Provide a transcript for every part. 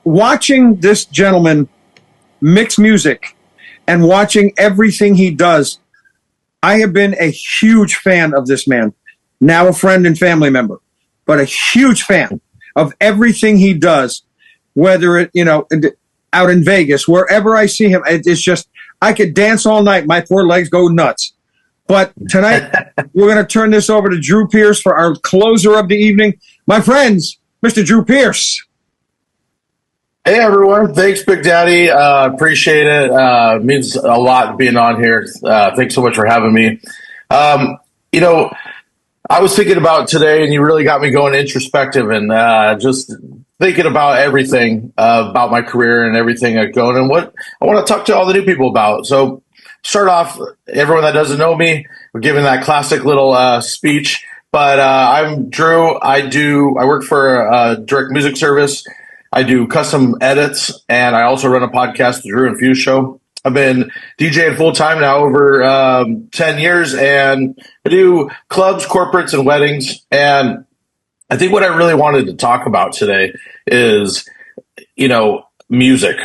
watching this gentleman mix music and watching everything he does, I have been a huge fan of this man. Now a friend and family member, but a huge fan of everything he does, whether it, out in Vegas, wherever I see him, it's just, I could dance all night. My poor legs go nuts. But tonight, we're going to turn this over to Drew Pierce for our closer of the evening. My friends, Mr. Drew Pierce. Hey, everyone. Thanks, Big Daddy. Appreciate it. Means a lot being on here. Thanks so much for having me. I was thinking about today, and you really got me going introspective and just thinking about everything about my career and everything I go and what I want to talk to all the new people about. So start off, everyone that doesn't know me, we're giving that classic little speech. But I'm Drew. I work for a direct music service. I do custom edits, and I also run a podcast, The Drew and Fuse Show. I've been DJing full time now over 10 years, and I do clubs, corporates, and weddings. And I think what I really wanted to talk about today is, music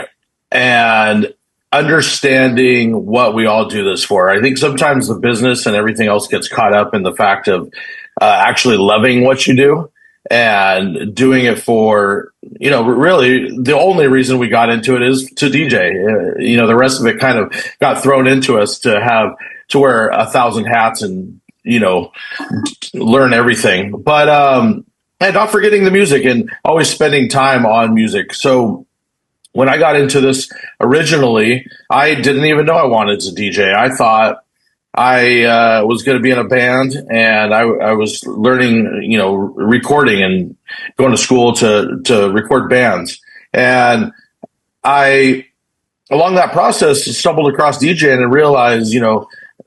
and understanding what we all do this for. I think sometimes the business and everything else gets caught up in the fact of actually loving what you do and doing it for, really the only reason we got into it is to DJ. The rest of it kind of got thrown into us to wear 1,000 hats and, learn everything. But, and not forgetting the music and always spending time on music. So when I got into this originally, I didn't even know I wanted to DJ. I thought I was going to be in a band, and I was learning, recording and going to school to record bands. And along that process, stumbled across DJing and realized,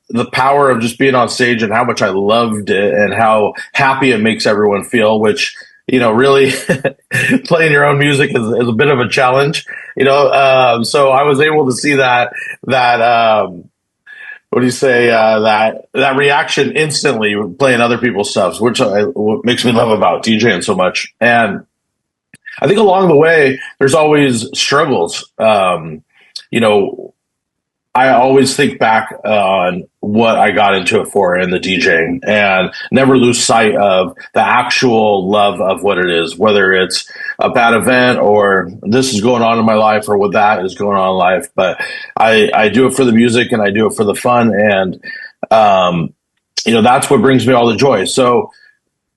the power of just being on stage and how much I loved it and how happy it makes everyone feel, which, really playing your own music is a bit of a challenge, so I was able to see that what do you say, that reaction instantly playing other people's stuff, which what makes me love about DJing so much. And I think along the way, there's always struggles. I always think back on what I got into it for in the DJing and never lose sight of the actual love of what it is, whether it's a bad event or this is going on in my life or what that is going on in life. But I do it for the music and I do it for the fun. And, that's what brings me all the joy. So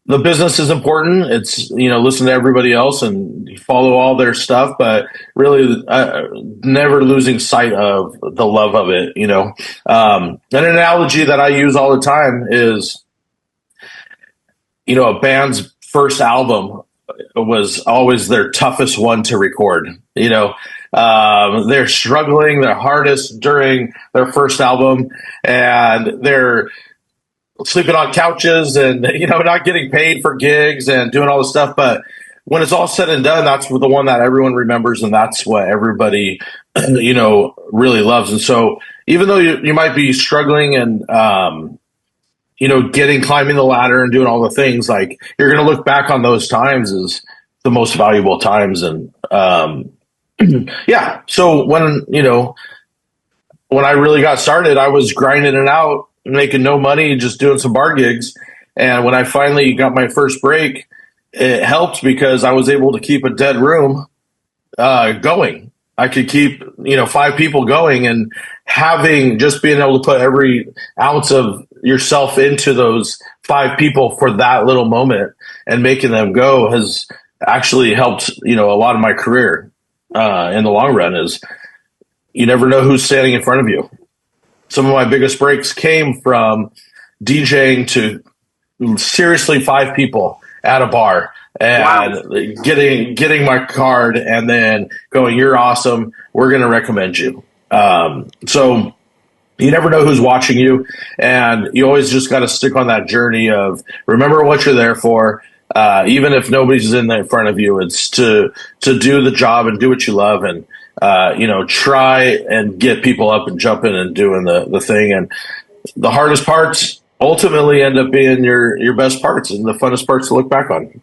the business is important. It's, listen to everybody else and follow all their stuff, but really never losing sight of the love of it, An analogy that I use all the time is, a band's first album was always their toughest one to record. They're struggling their hardest during their first album, and they're sleeping on couches and, not getting paid for gigs and doing all this stuff. But when it's all said and done, that's the one that everyone remembers. And that's what everybody, really loves. And so even though you might be struggling and, climbing the ladder and doing all the things, like you're going to look back on those times as the most valuable times. And, yeah. So when I really got started, I was grinding it out, making no money, just doing some bar gigs. And when I finally got my first break, it helped because I was able to keep a dead room going. I could keep, 5 people going, and being able to put every ounce of yourself into those 5 people for that little moment and making them go has actually helped, a lot of my career in the long run. Is you never know who's standing in front of you. Some of my biggest breaks came from DJing to seriously 5 people at a bar and getting my card and then going, "You're awesome. We're going to recommend you." So you never know who's watching you, and you always just got to stick on that journey of remember what you're there for. Even if nobody's in front of you, it's to do the job and do what you love, and try and get people up and jumping and doing the thing. And the hardest parts ultimately end up being your best parts and the funnest parts to look back on,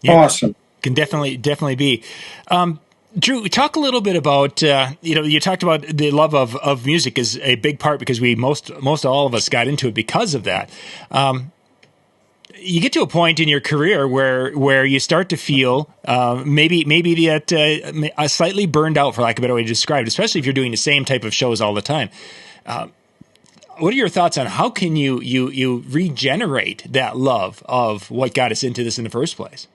Awesome. Can definitely be. Drew, talk a little bit about, you talked about the love of music is a big part because most all of us got into it because of that. You get to a point in your career where you start to feel maybe that slightly burned out, for lack of a better way to describe it, especially if you're doing the same type of shows all the time. What are your thoughts on how can you regenerate that love of what got us into this in the first place?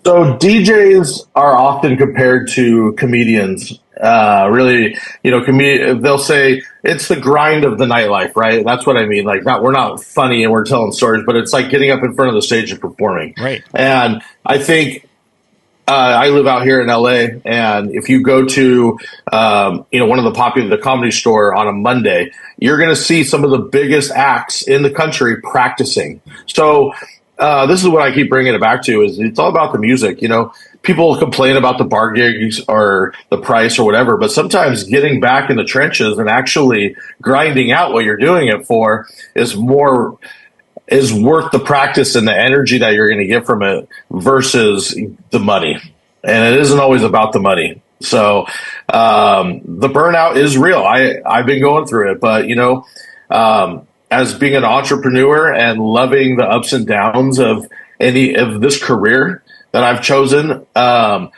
So DJs are often compared to comedians. Really, they'll say it's the grind of the nightlife, right? That's what I mean. Like, we're not funny and we're telling stories, but it's like getting up in front of the stage and performing. Right. And I think I live out here in LA, and if you go to one of the Comedy Store on a Monday, you're going to see some of the biggest acts in the country practicing. So this is what I keep bringing it back to: is it's all about the music. People complain about the bar gigs or the price or whatever, but sometimes getting back in the trenches and actually grinding out what you're doing it for is worth the practice and the energy that you're going to get from it versus the money. And it isn't always about the money. So the burnout is real. I've been going through it, but as being an entrepreneur and loving the ups and downs of this career that I've chosen, and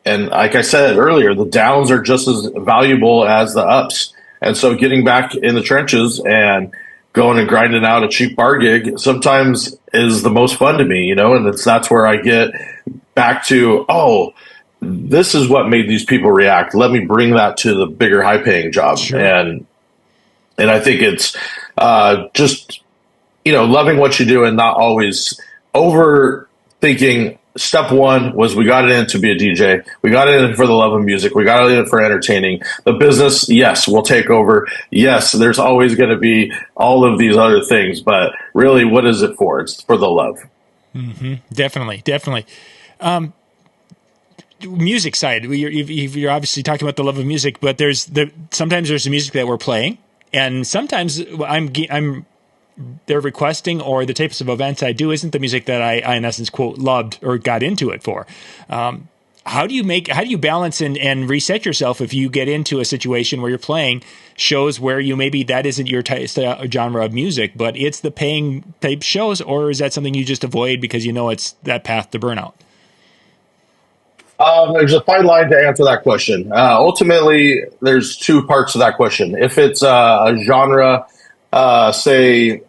like I said earlier, the downs are just as valuable as the ups. And so getting back in the trenches and going and grinding out a cheap bar gig sometimes is the most fun to me, and that's where I get back to, this is what made these people react. Let me bring that to the bigger, high paying job. Sure. And I think it's just, loving what you do and not always overthinking. Step one was we got it in to be a DJ. We got it in for the love of music. We got it in for entertaining. The business, yes, will take over. Yes, there's always going to be all of these other things, but really, what is it for? It's for the love. Mm-hmm. Definitely. Music side, you're obviously talking about the love of music, but sometimes there's the music that we're playing, and sometimes they're requesting, or the types of events I do isn't the music that I in essence, quote, loved or got into it for. How do you balance and reset yourself if you get into a situation where you're playing shows where maybe that isn't your genre of music, but it's the paying type shows, or is that something you just avoid because it's that path to burnout? There's a fine line to answer that question. Ultimately, there's two parts to that question. If it's a genre, say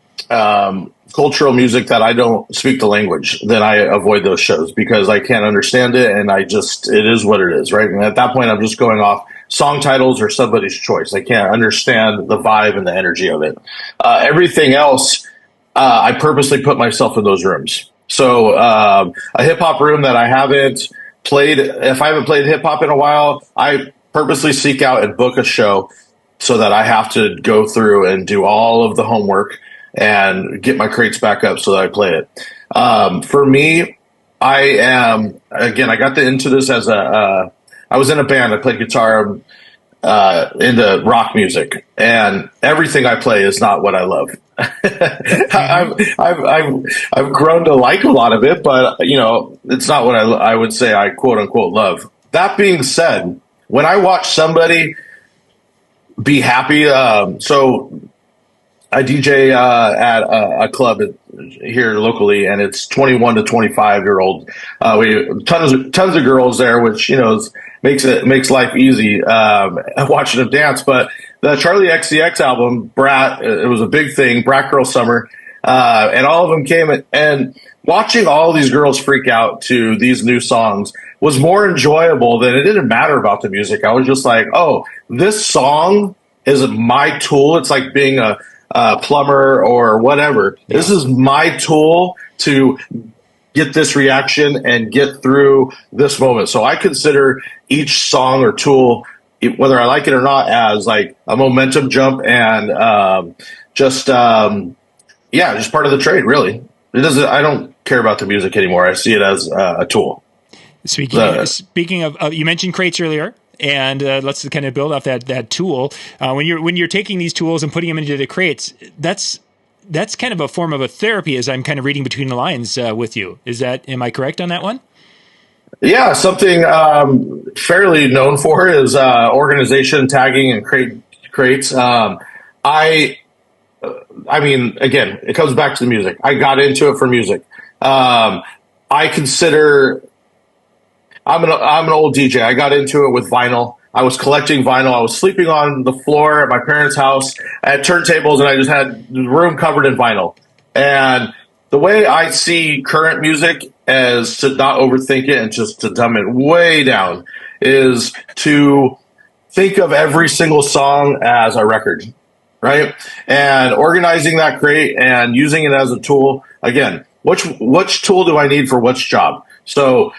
cultural music that I don't speak the language, then I avoid those shows because I can't understand it, and it is what it is, right? And at that point, I'm just going off song titles or somebody's choice. I can't understand the vibe and the energy of it. Everything else, I purposely put myself in those rooms. So a hip hop room that I haven't played, if I haven't played hip hop in a while, I purposely seek out and book a show so that I have to go through and do all of the homework and get my crates back up so that I play it. For me, I got into this as I was in a band. I played guitar, into rock music, and everything I play is not what I love. I've grown to like a lot of it, but it's not what I would say I quote unquote love. That being said, when I watch somebody be happy, so I DJ at a club here locally, and it's 21 to 25-year-old. We tons of girls there, which makes life easy watching them dance. But the Charlie XCX album, Brat, it was a big thing, Brat Girl Summer, and all of them came. And watching all these girls freak out to these new songs was more enjoyable than it didn't matter about the music. I was just like, oh, this song is my tool. It's like being a plumber or whatever. Yeah. This is my tool to get this reaction and get through this moment. So I consider each song or tool, whether I like it or not, as like a momentum jump and just part of the trade. Really, I don't care about the music anymore. I see it as a tool. Speaking of, you mentioned crates earlier. And let's kind of build off that tool. When you're taking these tools and putting them into the crates, that's kind of a form of a therapy, as I'm kind of reading between the lines with you. Am I correct on that one? Yeah, something fairly known for is organization, tagging, and crates. I I mean, again, it comes back to the music. I got into it for music. I consider I'm an old DJ. I got into it with vinyl. I was collecting vinyl. I was sleeping on the floor at my parents' house at turntables, and I just had the room covered in vinyl. And the way I see current music as to not overthink it and just to dumb it way down is to think of every single song as a record, right? And organizing that crate and using it as a tool. Again, which tool do I need for which job? So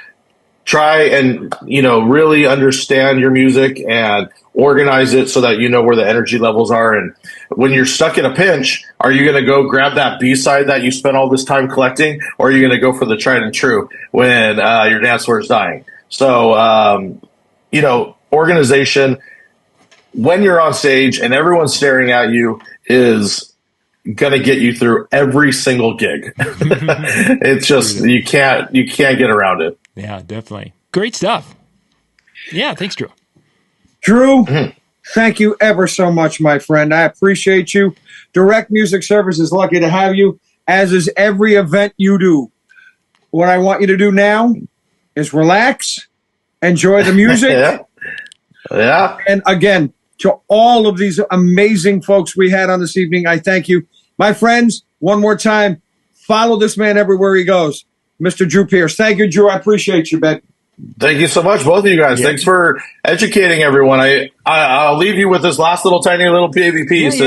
try and really understand your music and organize it so that you know where the energy levels are. And when you're stuck in a pinch, are you going to go grab that B-side that you spent all this time collecting, or are you going to go for the tried and true when your dance floor is dying? So organization when you're on stage and everyone's staring at you is going to get you through every single gig. It's just you can't get around it. Yeah, definitely. Great stuff. Yeah, thanks, Drew. Drew, thank you ever so much, my friend. I appreciate you. Direct Music Service is lucky to have you, as is every event you do. What I want you to do now is relax, enjoy the music. Yeah. And again, to all of these amazing folks we had on this evening, I thank you. My friends, one more time, follow this man everywhere he goes. Mr. Drew Pierce. Thank you, Drew. I appreciate you, Ben. Thank you so much, both of you guys. Yeah. Thanks for educating everyone. I'll leave you with this last little tiny little baby piece.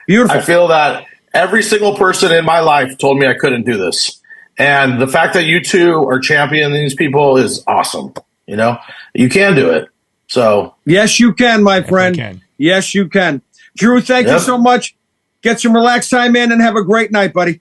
Beautiful. I feel that every single person in my life told me I couldn't do this. And the fact that you two are championing these people is awesome. You can do it. So yes, you can, my friend. Yes, you can. Drew, thank you so much. Get some relaxed time in and have a great night, buddy.